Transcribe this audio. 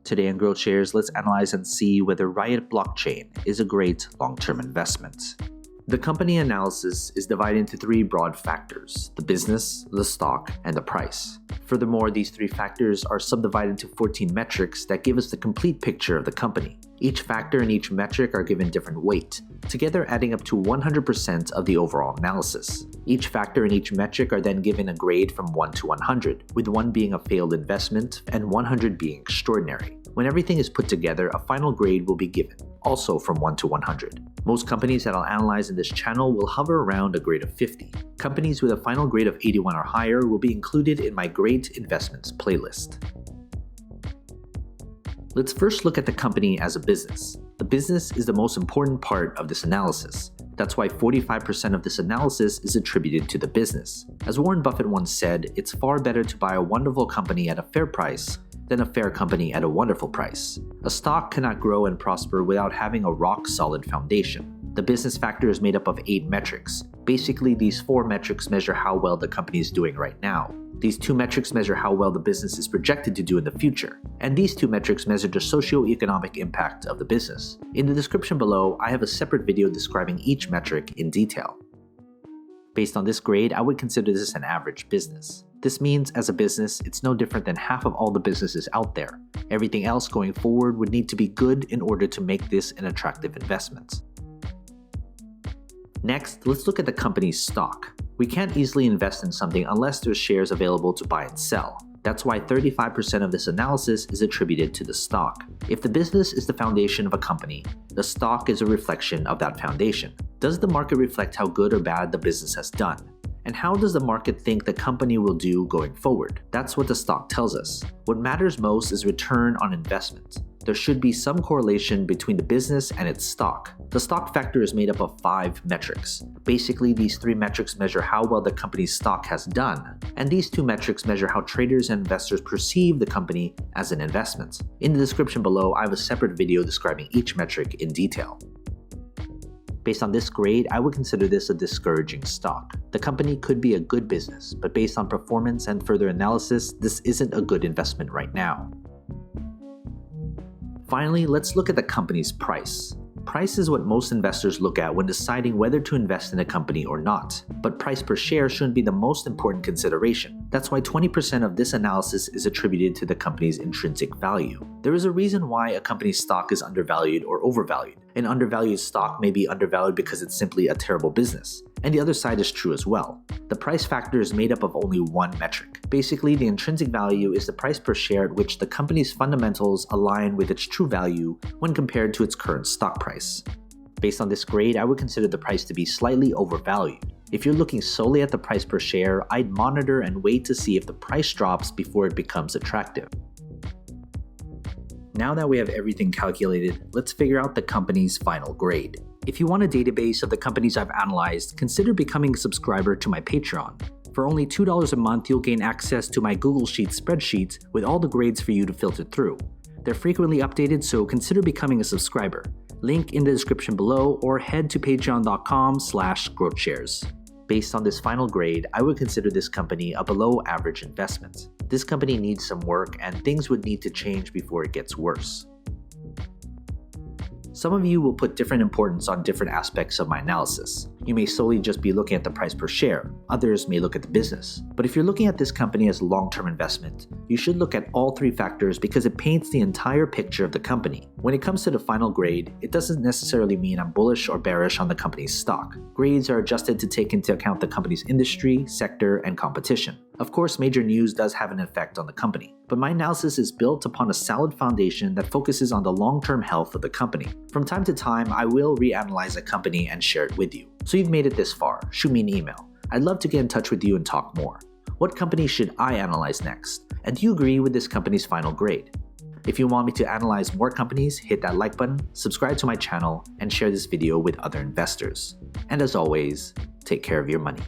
Today on GrowthShares, let's analyze and see whether Riot Blockchain is a great long-term investment. The company analysis is divided into three broad factors: the business, the stock, and the price. Furthermore, these three factors are subdivided into 14 metrics that give us the complete picture of the company. Each factor and each metric are given different weight, together adding up to 100% of the overall analysis. Each factor and each metric are then given a grade from 1 to 100, with 1 being a failed investment and 100 being extraordinary. When everything is put together, a final grade will be given, also from 1 to 100. Most companies that I'll analyze in this channel will hover around a grade of 50. Companies with a final grade of 81 or higher will be included in my Great Investments playlist. Let's first look at the company as a business. The business is the most important part of this analysis. That's why 45% of this analysis is attributed to the business. As Warren Buffett once said, it's far better to buy a wonderful company at a fair price than a fair company at a wonderful price. A stock cannot grow and prosper without having a rock-solid foundation. The business factor is made up of 8 metrics. Basically, these 4 metrics measure how well the company is doing right now. These 2 metrics measure how well the business is projected to do in the future. And these 2 metrics measure the socio-economic impact of the business. In the description below, I have a separate video describing each metric in detail. Based on this grade, I would consider this an average business. This means, as a business, it's no different than half of all the businesses out there. Everything else going forward would need to be good in order to make this an attractive investment. Next, let's look at the company's stock. We can't easily invest in something unless there's shares available to buy and sell. That's why 35% of this analysis is attributed to the stock. If the business is the foundation of a company, the stock is a reflection of that foundation. Does the market reflect how good or bad the business has done? And how does the market think the company will do going forward? That's what the stock tells us. What matters most is return on investment. There should be some correlation between the business and its stock. The stock factor is made up of 5 metrics. Basically, these 3 metrics measure how well the company's stock has done, and these 2 metrics measure how traders and investors perceive the company as an investment. In the description below, I have a separate video describing each metric in detail. Based on this grade, I would consider this a discouraging stock. The company could be a good business, but based on performance and further analysis, this isn't a good investment right now. Finally, let's look at the company's price. Price is what most investors look at when deciding whether to invest in a company or not. But price per share shouldn't be the most important consideration. That's why 20% of this analysis is attributed to the company's intrinsic value. There is a reason why a company's stock is undervalued or overvalued. An undervalued stock may be undervalued because it's simply a terrible business. And the other side is true as well. The price factor is made up of only 1 metric. Basically, the intrinsic value is the price per share at which the company's fundamentals align with its true value when compared to its current stock price. Based on this grade, I would consider the price to be slightly overvalued. If you're looking solely at the price per share, I'd monitor and wait to see if the price drops before it becomes attractive. Now that we have everything calculated, let's figure out the company's final grade. If you want a database of the companies I've analyzed, consider becoming a subscriber to my Patreon. For only $2 a month, you'll gain access to my Google Sheets spreadsheet with all the grades for you to filter through. They're frequently updated, so consider becoming a subscriber. Link in the description below, or head to patreon.com/growthshares. Based on this final grade, I would consider this company a below average investment. This company needs some work and things would need to change before it gets worse. Some of you will put different importance on different aspects of my analysis. You may solely just be looking at the price per share. Others may look at the business. But if you're looking at this company as a long-term investment, you should look at all 3 factors because it paints the entire picture of the company. When it comes to the final grade, it doesn't necessarily mean I'm bullish or bearish on the company's stock. Grades are adjusted to take into account the company's industry, sector, and competition. Of course, major news does have an effect on the company, but my analysis is built upon a solid foundation that focuses on the long-term health of the company. From time to time, I will reanalyze a company and share it with you. So you've made it this far, shoot me an email. I'd love to get in touch with you and talk more. What company should I analyze next? And do you agree with this company's final grade? If you want me to analyze more companies, hit that like button, subscribe to my channel, and share this video with other investors. And as always, take care of your money.